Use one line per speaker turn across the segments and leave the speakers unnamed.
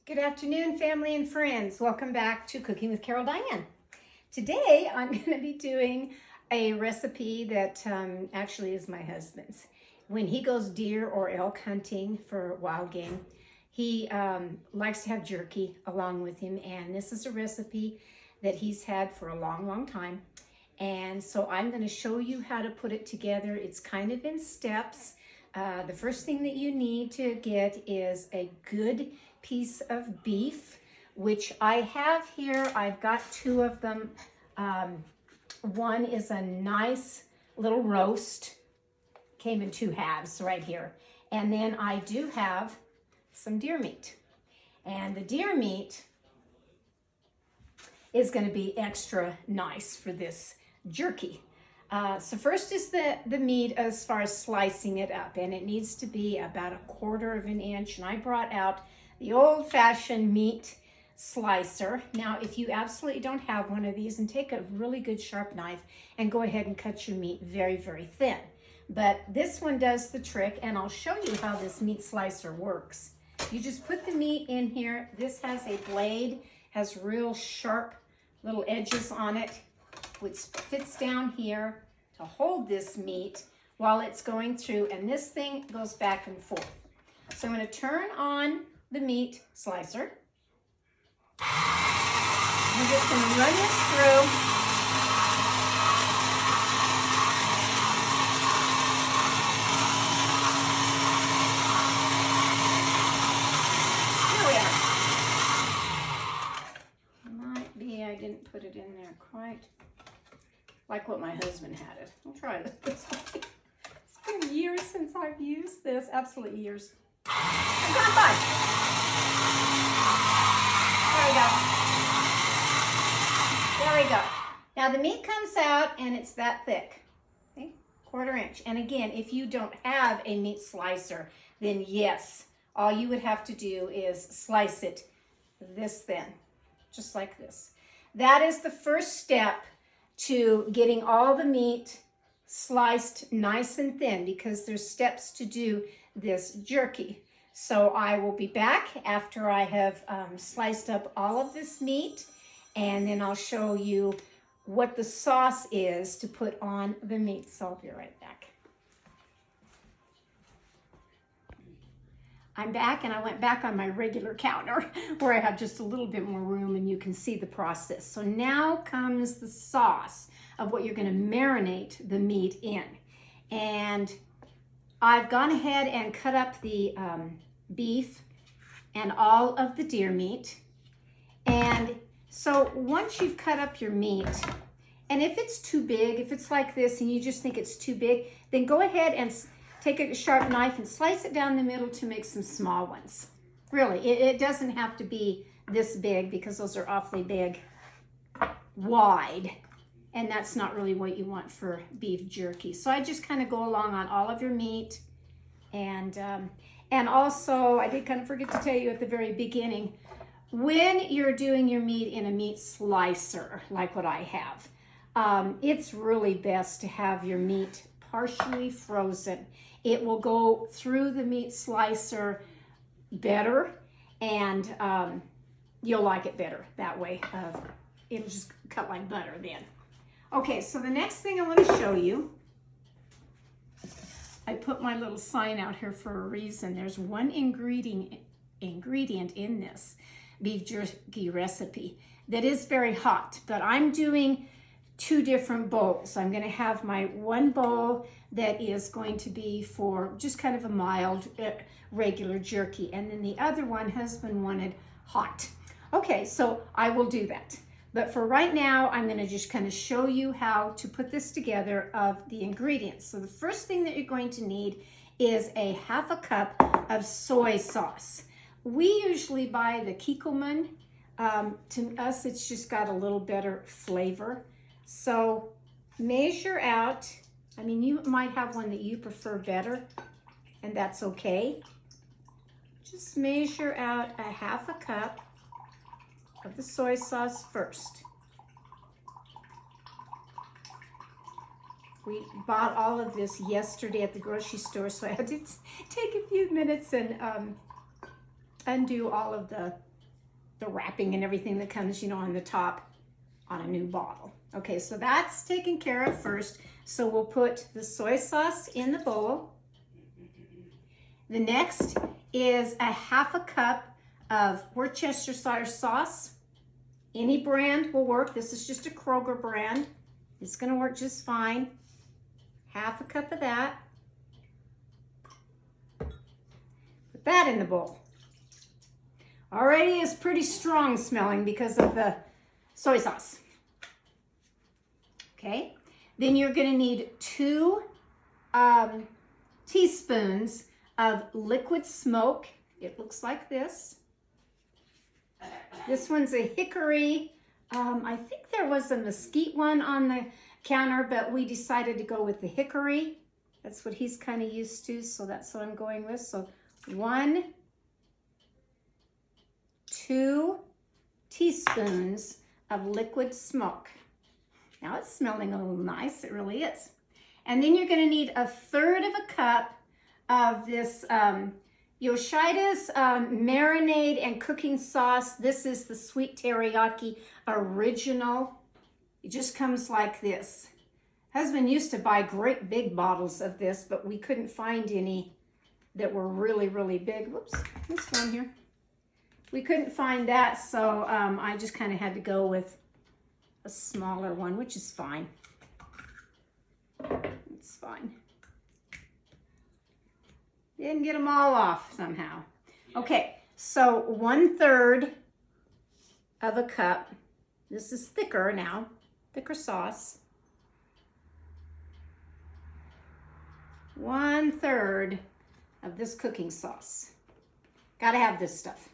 Good afternoon, family and friends. Welcome back to Cooking with Carol Diane. Today, I'm going to be doing a recipe that actually is my husband's. When he goes deer or elk hunting for wild game, he likes to have jerky along with him, and this is a recipe that he's had for a long, long time. And so I'm going to show you how to put it together. It's kind of in steps. The first thing that you need to get is a good piece of beef, which I have here. I've got two of them. One is a nice little roast, came in two halves right here. And then I do have some deer meat. And the deer meat is going to be extra nice for this jerky. So first is the meat as far as slicing it up, and it needs to be about 1/4 of an inch. And I brought out the old-fashioned meat slicer. Now, if you absolutely don't have one of these, and take a really good sharp knife and go ahead and cut your meat very, very thin. But this one does the trick, and I'll show you how this meat slicer works. You just put the meat in here. This has a blade, has real sharp little edges on it, which fits down here to hold this meat while it's going through, and this thing goes back and forth. So I'm going to turn on the meat slicer. I'm just going to run this through. Here we are. Might be I didn't put it in there quite like what my husband had it. I'll try this. It's been years since I've used this. Absolutely years. I've gone by. There we go. There we go. Now the meat comes out and it's that thick. Okay? 1/4 inch. And again, if you don't have a meat slicer, then yes, all you would have to do is slice it this thin, just like this. That is the first step to getting all the meat sliced nice and thin, because there's steps to do this jerky. So I will be back after I have sliced up all of this meat, and then I'll show you what the sauce is to put on the meat. So I'll be right back. I'm back, and I went back on my regular counter where I have just a little bit more room, and you can see the process. So now comes the sauce of what you're going to marinate the meat in. And I've gone ahead and cut up the beef and all of the deer meat. And so once you've cut up your meat, and if it's too big, if it's like this and you just think it's too big, then go ahead and take a sharp knife and slice it down the middle to make some small ones. Really, it doesn't have to be this big, because those are awfully big, wide, and that's not really what you want for beef jerky. So I just kind of go along on all of your meat, and also I did kind of forget to tell you at the very beginning, when you're doing your meat in a meat slicer like what I have, it's really best to have your meat partially frozen. It will go through the meat slicer better, and you'll like it better that way. It'll just cut like butter then. Okay, so the next thing I want to show you, I put my little sign out here for a reason. There's one ingredient in this beef jerky recipe that is very hot, but I'm doing 2 different bowls. I'm going to have my one bowl that is going to be for just kind of a mild regular jerky, and then the other one husband wanted hot. Okay, so I will do that. But for right now, I'm going to just kind of show you how to put this together of the ingredients. So the first thing that you're going to need is a 1/2 cup of soy sauce. We usually buy the Kikkoman. To us, it's just got a little better flavor. So measure out, I mean, you might have one that you prefer better, and that's okay. Just measure out a 1/2 cup of the soy sauce first. We bought all of this yesterday at the grocery store, so I had to take a few minutes and undo all of the the wrapping and everything that comes, you know, on the top on a new bottle. Okay, so that's taken care of first. So we'll put the soy sauce in the bowl. The next is a 1/2 cup of Worcestershire sauce. Any brand will work. This is just a Kroger brand. It's going to work just fine. 1/2 cup of that. Put that in the bowl. Already is pretty strong smelling because of the soy sauce. Okay, then you're going to need 2 teaspoons of liquid smoke. It looks like this. This one's a hickory. I think there was a mesquite one on the counter, but we decided to go with the hickory. That's what he's kind of used to, so that's what I'm going with. So 1, 2 teaspoons of liquid smoke. Now it's smelling a little nice, it really is. And then you're going to need 1/3 cup of this Yoshida's marinade and cooking sauce. This is the sweet teriyaki original. It just comes like this. Husband used to buy great big bottles of this, but we couldn't find any that were really, really big. Whoops, this one here. We couldn't find that, so I just kind of had to go with a smaller one, which is fine. It's fine. Didn't get them all off somehow. Okay, so 1/3 of a cup. This is thicker now, thicker sauce. 1/3 of this cooking sauce. Gotta have this stuff.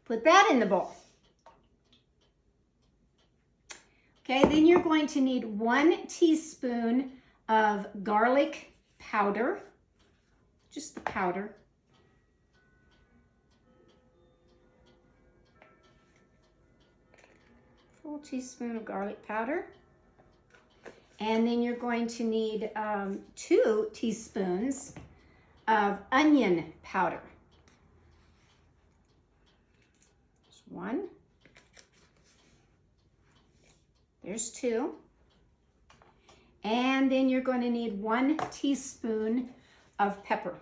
Put that in the bowl. Okay, then you're going to need 1 teaspoon of garlic powder, just the powder. Full teaspoon of garlic powder. And then you're going to need 2 teaspoons of onion powder. There's 1. There's 2. And then you're going to need 1 teaspoon of pepper.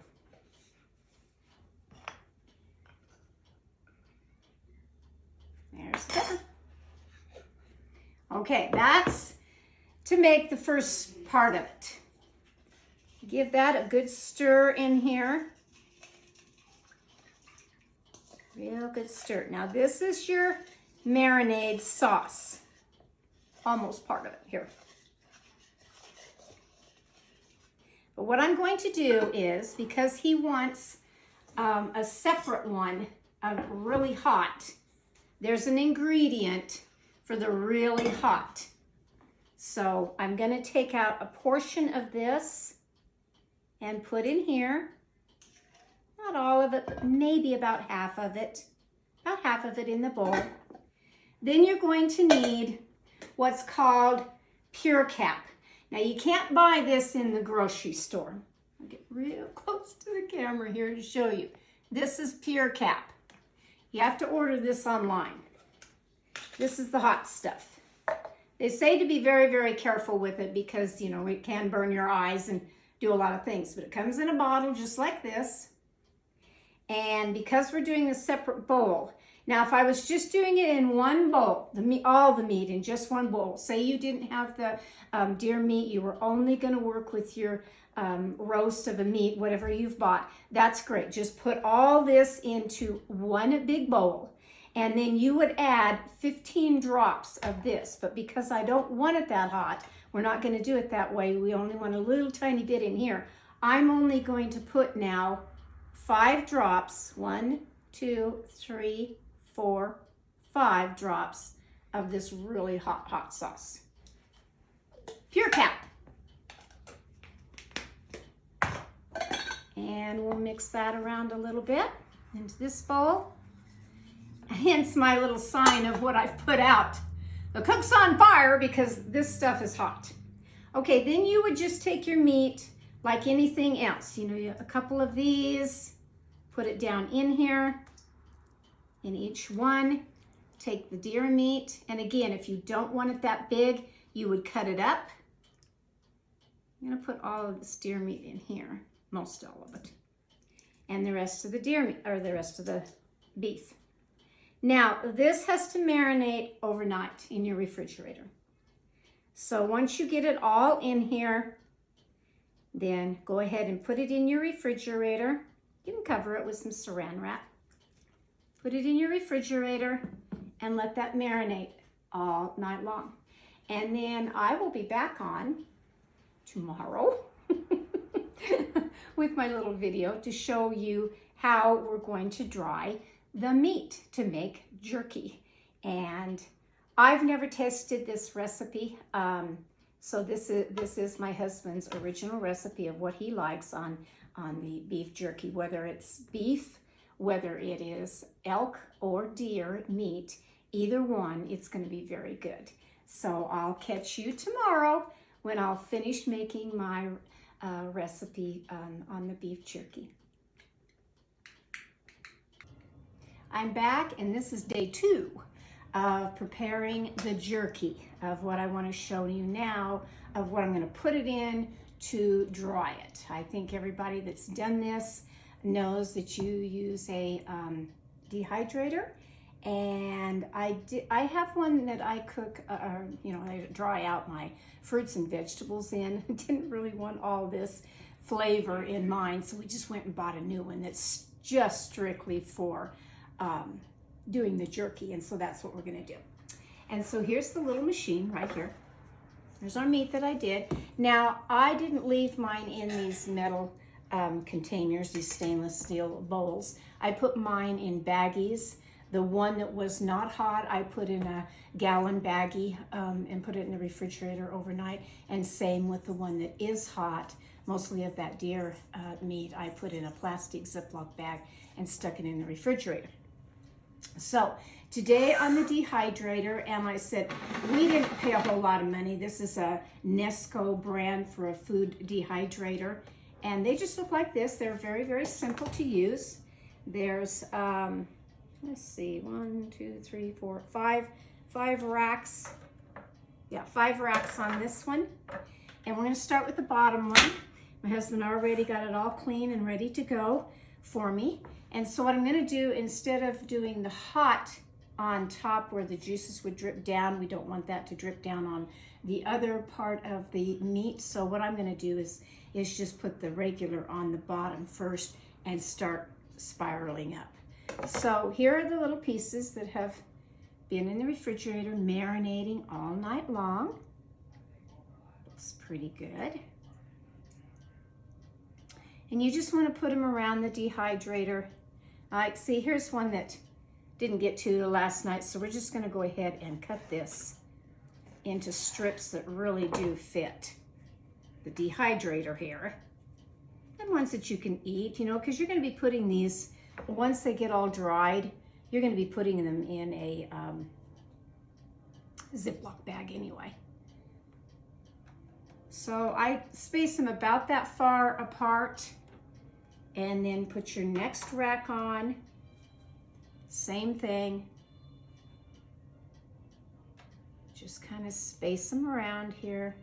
There's the pepper. Okay, that's to make the first part of it. Give that a good stir in here. Real good stir. Now this is your marinade sauce. Almost part of it here. But what I'm going to do is, because he wants a separate one of really hot, there's an ingredient for the really hot. So I'm going to take out a portion of this and put in here. Not all of it, but maybe about half of it. About half of it in the bowl. Then you're going to need what's called Pure Cap. Now you can't buy this in the grocery store. I'll get real close to the camera here to show you. This is Pure Cap. You have to order this online. This is the hot stuff. They say to be very, very careful with it because, you know, it can burn your eyes and do a lot of things. But it comes in a bottle just like this. And because we're doing a separate bowl, now if I was just doing it in one bowl, all the meat in just one bowl, say you didn't have the deer meat, you were only going to work with your roast of a meat, whatever you've bought, that's great. Just put all this into one big bowl. And then you would add 15 drops of this. But because I don't want it that hot, we're not going to do it that way. We only want a little tiny bit in here. I'm only going to put now 5 drops, 1, 2, 3, 4, 5 drops of this really hot sauce. Pure Cap. And we'll mix that around a little bit into this bowl. Hence my little sign of what I've put out. The cook's on fire because this stuff is hot. Okay, then you would just take your meat like anything else. You know, a couple of these, put it down in here. in each one. Take the deer meat, and again, if you don't want it that big, you would cut it up. I'm gonna put all of this deer meat in here, most all of it, and the rest of the deer meat, or the rest of the beef. Now, this has to marinate overnight in your refrigerator. So once you get it all in here, then go ahead and put it in your refrigerator. You can cover it with some saran wrap. Put it in your refrigerator and let that marinate all night long. And then I will be back on tomorrow with my little video to show you how we're going to dry the meat to make jerky. And I've never tested this recipe, so this is my husband's original recipe of what he likes on the beef jerky, whether it's beef, whether it is elk or deer meat, either one, it's going to be very good. So I'll catch you tomorrow when I'll finish making my recipe on the beef jerky. I'm back, and this is day 2 of preparing the jerky, of what I want to show you now, of what I'm going to put it in to dry it. I think everybody that's done this knows that you use a dehydrator, and I have one that I cook, I dry out my fruits and vegetables in. Didn't really want all this flavor in mine, so we just went and bought a new one that's just strictly for doing the jerky, and so that's what we're going to do. And so here's the little machine right here. There's our meat that I did. Now, I didn't leave mine in these metal containers, these stainless steel bowls. I put mine in baggies. The one that was not hot, I put in a gallon baggie and put it in the refrigerator overnight. And same with the one that is hot, mostly of that deer meat, I put in a plastic Ziploc bag and stuck it in the refrigerator. So today on the dehydrator, and I said, we didn't pay a whole lot of money. This is a Nesco brand for a food dehydrator. And they just look like this. They're very, very simple to use. There's, let's see, 1, 2, 3, 4, 5 racks. Yeah, 5 racks on this one. And we're gonna start with the bottom one. My husband already got it all clean and ready to go for me. And so what I'm gonna do, instead of doing the hot on top where the juices would drip down, we don't want that to drip down on the other part of the meat. So what I'm gonna do is just put the regular on the bottom first and start spiraling up. So here are the little pieces that have been in the refrigerator marinating all night long. Looks pretty good. And you just want to put them around the dehydrator. See, here's one that didn't get to last night, so we're just going to go ahead and cut this into strips that really do fit the dehydrator here. And ones that you can eat, because you're going to be putting these, once they get all dried, you're going to be putting them in a Ziploc bag anyway. So I space them about that far apart, and then put your next rack on. Same thing. Just kind of space them around here.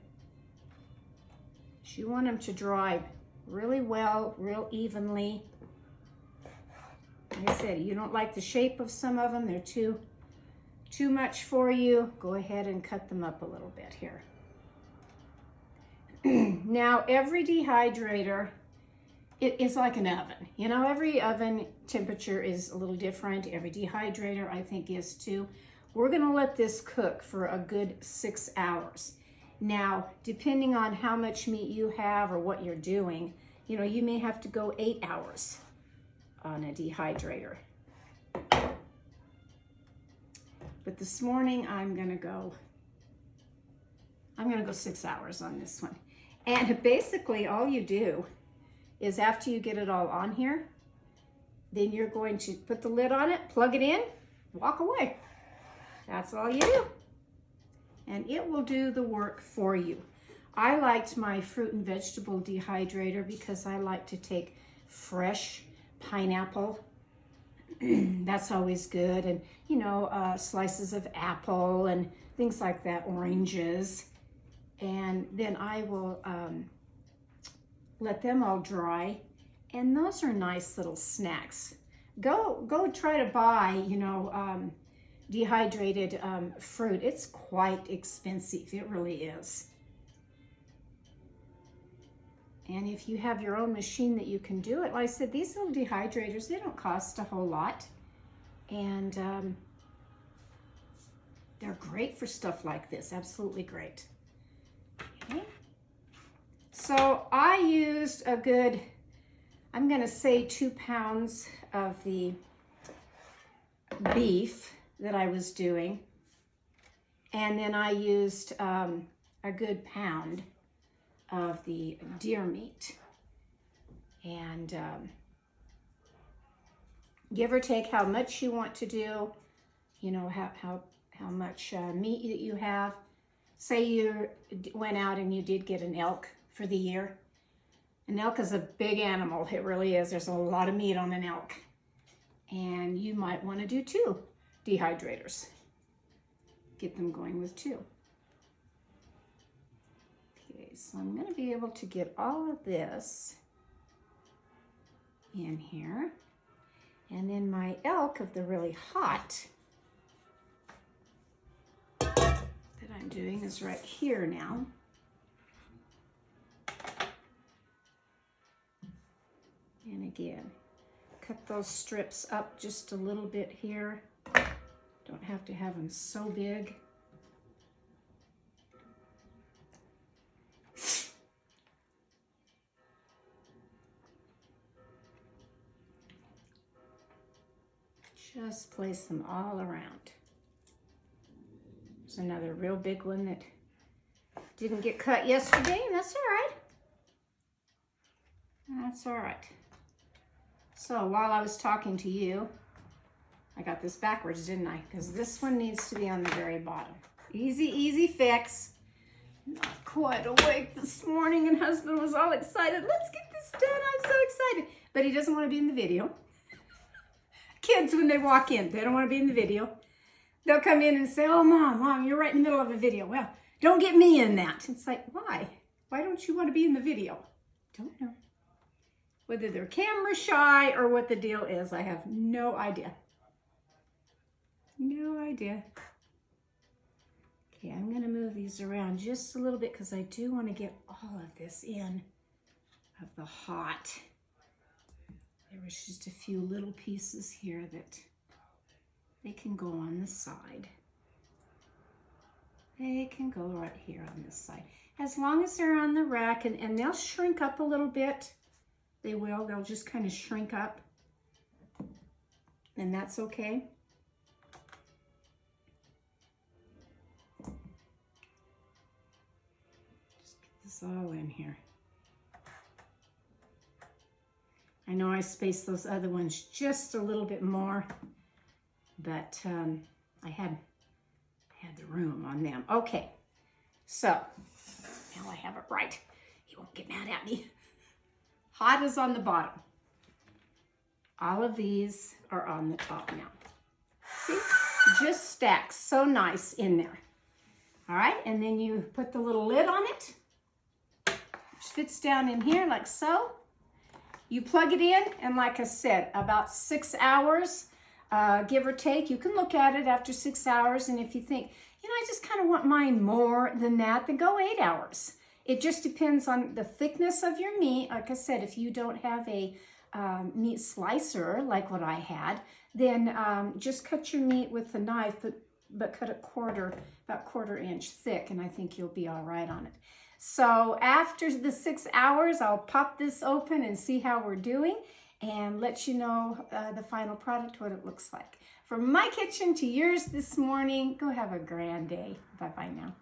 You want them to dry really well, real evenly. Like I said, you don't like the shape of some of them, they're too much for you, go ahead and cut them up a little bit here. Now, every dehydrator, it is like an oven. Every oven temperature is a little different. Every dehydrator, I think, is too. We're gonna let this cook for a good 6 hours. Now, depending on how much meat you have or what you're doing, you may have to go 8 hours on a dehydrator. But this morning, I'm gonna go 6 hours on this one. And basically all you do is, after you get it all on here, then you're going to put the lid on it, plug it in, walk away. That's all you do. And it will do the work for you. I liked my fruit and vegetable dehydrator because I like to take fresh pineapple That's always good. And, you know, slices of apple and things like that, oranges. And then I will let them all dry. And those are nice little snacks. Go try to buy, you know, dehydrated fruit. It's quite expensive. It really is. And if you have your own machine that you can do it, like I said, these little dehydrators, they don't cost a whole lot. And they're great for stuff like this. Absolutely great. Okay. So I used a good, I'm going to say 2 pounds of the beef that I was doing. And then I used a good pound of the deer meat. And give or take how much you want to do, you know, how much meat that you have. Say you went out and you did get an elk for the year. An elk is a big animal. It really is. There's a lot of meat on an elk. And you might want to do 2 dehydrators. Get them going with 2. Okay, so I'm going to be able to get all of this in here. And then my elk of the really hot that I'm doing is right here now. And again, cut those strips up just a little bit here. Don't have to have them so big. Just place them all around. There's another real big one that didn't get cut yesterday, and that's all right. That's all right. So while I was talking to you, I got this backwards, didn't I? Because this one needs to be on the very bottom. Easy, easy fix. Not quite awake this morning, and husband was all excited. Let's get this done. I'm so excited. But he doesn't want to be in the video. Kids, when they walk in, they don't want to be in the video. They'll come in and say, oh, Mom, you're right in the middle of a video. Well, don't get me in that. It's like, why? Why don't you want to be in the video? Don't know. Whether they're camera shy or what the deal is, I have no idea. No idea. Okay, I'm going to move these around just a little bit because I do want to get all of this in of the hot. There was just a few little pieces here that they can go on the side. They can go right here on this side. As long as they're on the rack, and they'll shrink up a little bit. They will. They'll just kind of shrink up. And that's okay. Just get this all in here. I know I spaced those other ones just a little bit more, but I had the room on them. Okay, so now I have it right. He won't get mad at me. Hot is on the bottom. All of these are on the top now. See, just stacks so nice in there. All right, and then you put the little lid on it, which fits down in here like so. You plug it in, and like I said, about 6 hours, give or take. You can look at it after 6 hours, and if you think, you know, I just kind of want mine more than that, then go 8 hours. It just depends on the thickness of your meat. Like I said, if you don't have a meat slicer like what I had, then just cut your meat with a knife, but cut it about 1/4 inch thick, and I think you'll be all right on it. So after the 6 hours, I'll pop this open and see how we're doing and let you know the final product, what it looks like. From my kitchen to yours this morning, go have a grand day. Bye-bye now.